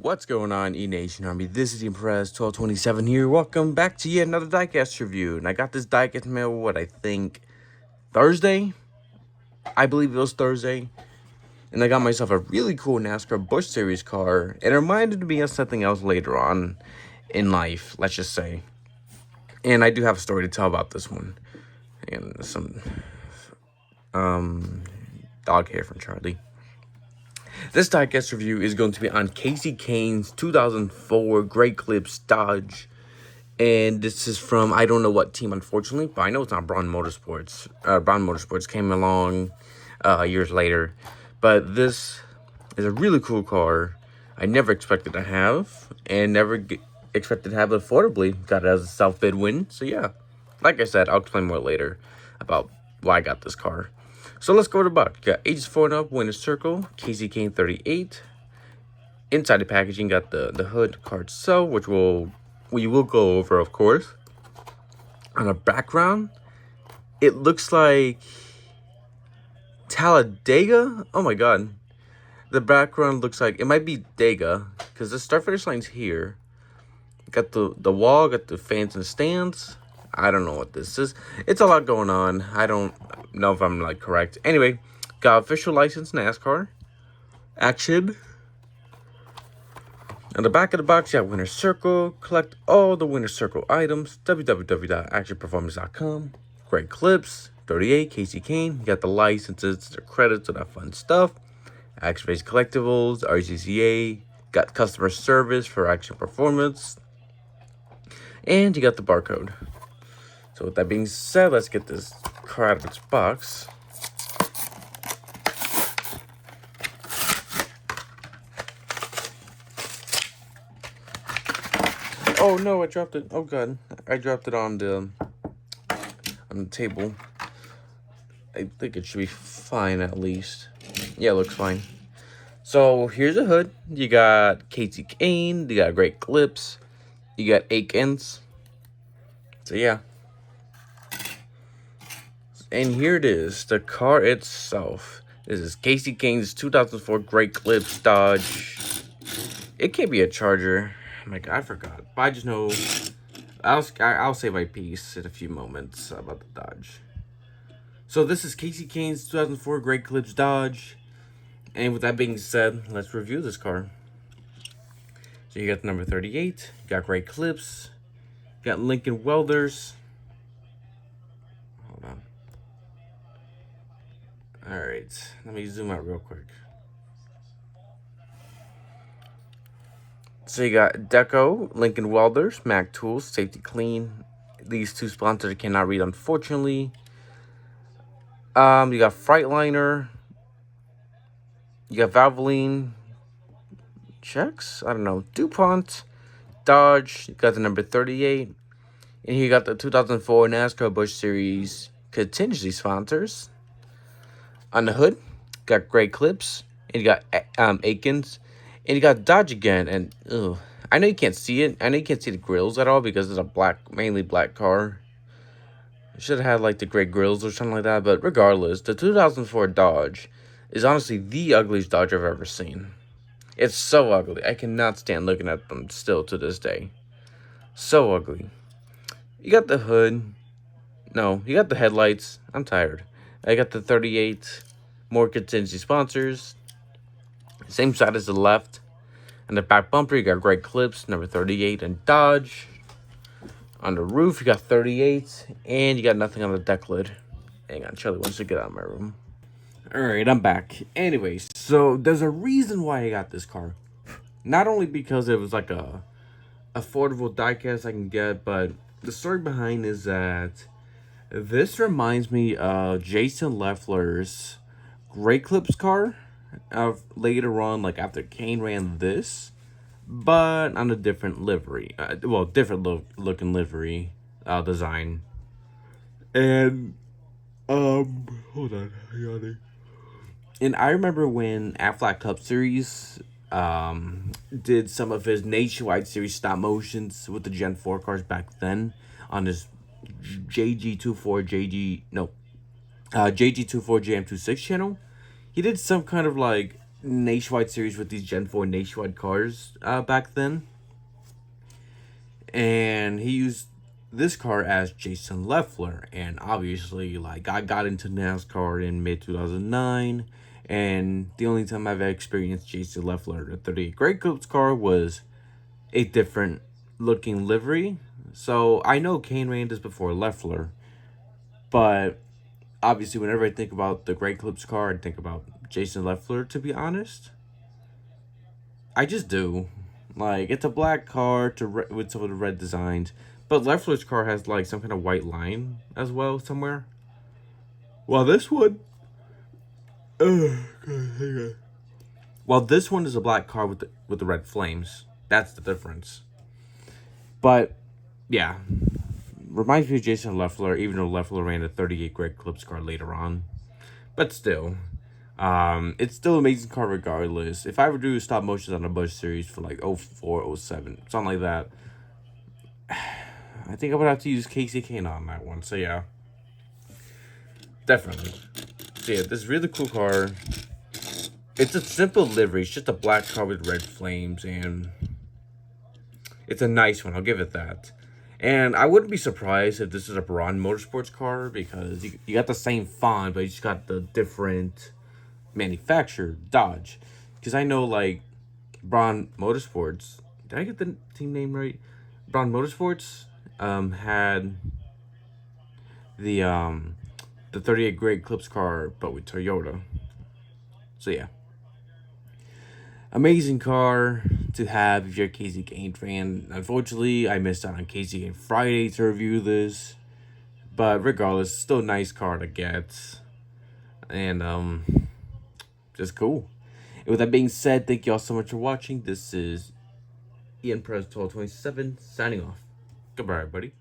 What's going on, E-Nation Army? This is the Impress 1227 here. Welcome back to yet another Diecast review. And I got this Diecast mail, I think, Thursday? I believe it was Thursday. And I got myself a really cool NASCAR Busch Series car. It reminded me of something else later on in life, let's just say. And I do have a story to tell about this one. And some dog hair from Charlie. This Diecast review is going to be on Kasey Kahne's 2004 Great Clips Dodge. And this is from, I don't know what team, unfortunately, but I know it's not Braun Motorsports. Braun Motorsports came along years later. But this is a really cool car I never expected to have, and never expected to have it affordably. Got it as a self-bid win. So yeah, like I said, I'll explain more later about why I got this car. So let's go to the box. Got ages 4 and up, winner's circle, Kasey Kahne 38. Inside the packaging, got the hood card itself, which we will go over, of course. On the background, it looks like Talladega. Oh my god, the background looks like it might be Dega because the start finish line's here. Got the wall, got the fans and stands. I don't know what this is. It's a lot going on. I don't know if I'm like correct. Anyway, got official license NASCAR action. On the back of the box, you have Winner's Circle. Collect all the Winner's Circle items. www.actionperformance.com. Great clips. 38, Kasey Kahne. You got the licenses, the credits, and that fun stuff. Action-based collectibles, RCCA. Got customer service for Action Performance. And you got the barcode. So with that being said, let's get this car out of its box. Oh no, I dropped it. Oh god, I dropped it on the table. I think it should be fine at least. Yeah, it looks fine. So here's a hood. You got Kasey Kahne. You got great clips. You got 8 ends. So yeah. And here it is, the car itself. This is Kasey Kahne's 2004 Great Clips Dodge. It can't be a Charger. Oh my god, I forgot. But I just know I'll say my piece in a few moments about the Dodge. So this is Kasey Kahne's 2004 Great Clips Dodge. And with that being said, let's review this car. So you got the number 38, you got great clips, you got Lincoln Welders. Hold on. Alright, let me zoom out real quick. So you got Deco, Lincoln Welders, Mac Tools, Safety Clean. These two sponsors I cannot read, unfortunately. You got Freightliner. You got Valvoline. Checks? I don't know. DuPont. Dodge. You got the number 38. And here you got the 2004 NASCAR Busch Series contingency sponsors. On the hood, got great clips. And you got Aikens. And you got Dodge again. And I know you can't see it. I know you can't see the grills at all because it's a mainly black car. Should have had like the gray grills or something like that. But regardless, the 2004 Dodge is honestly the ugliest Dodge I've ever seen. It's so ugly. I cannot stand looking at them still to this day. So ugly. You got the hood. No, you got the headlights. I'm tired. I got the 38. More contingency sponsors. Same side as the left. And the back bumper, you got great clips. Number 38 and Dodge. On the roof, you got 38. And you got nothing on the deck lid. Hang on, Charlie wants to get out of my room. Alright, I'm back. Anyways, so there's a reason why I got this car. Not only because it was like a affordable diecast I can get, but the story behind is that this reminds me of Jason Leffler's Great Clips car. Later on, like after Kahne ran this, but on a different livery. Different looking livery design. And hold on, yawning. And I remember when Aflac Cup Series did some of his nationwide series stop motions with the Gen 4 cars back then on his JG24 JM26 channel. He did some kind of like nationwide series with these Gen 4 nationwide cars back then. And he used this car as Jason Leffler. And obviously, like, I got into NASCAR in mid 2009. And the only time I've experienced Jason Leffler, the 38 Great Clips car, was a different looking livery. So I know Kane ran this before Leffler. But obviously, whenever I think about the Great Clips car, I think about Jason Leffler, to be honest. I just do. Like, it's a black car with some of the red designs, but Leffler's car has like some kind of white line as well somewhere. Well, this one, well, this one is a black car with the red flames. That's the difference. But yeah, reminds me of Jason Leffler, even though Leffler ran a 38 Great Clips car later on. But still, it's still an amazing car regardless. If I ever do stop motions on a Bush series for like 04, 07, something like that, I think I would have to use Kasey Kahne on that one. So yeah, definitely. So yeah, this really cool car. It's a simple livery. It's just a black car with red flames, and it's a nice one. I'll give it that. And I wouldn't be surprised if this is a Braun Motorsports car, because you got the same font, but you just got the different manufacturer, Dodge. Because I know, like, Braun Motorsports, did I get the team name right? Braun Motorsports had the 38 Great Clips car, but with Toyota. So yeah, amazing car to have if you're a Kasey Kahne fan. Unfortunately, I missed out on Kasey Kahne Friday to review this, but regardless, still a nice car to get, and just cool. And with that being said, thank you all so much for watching. This is Ian Press 1227 signing off. Goodbye, everybody.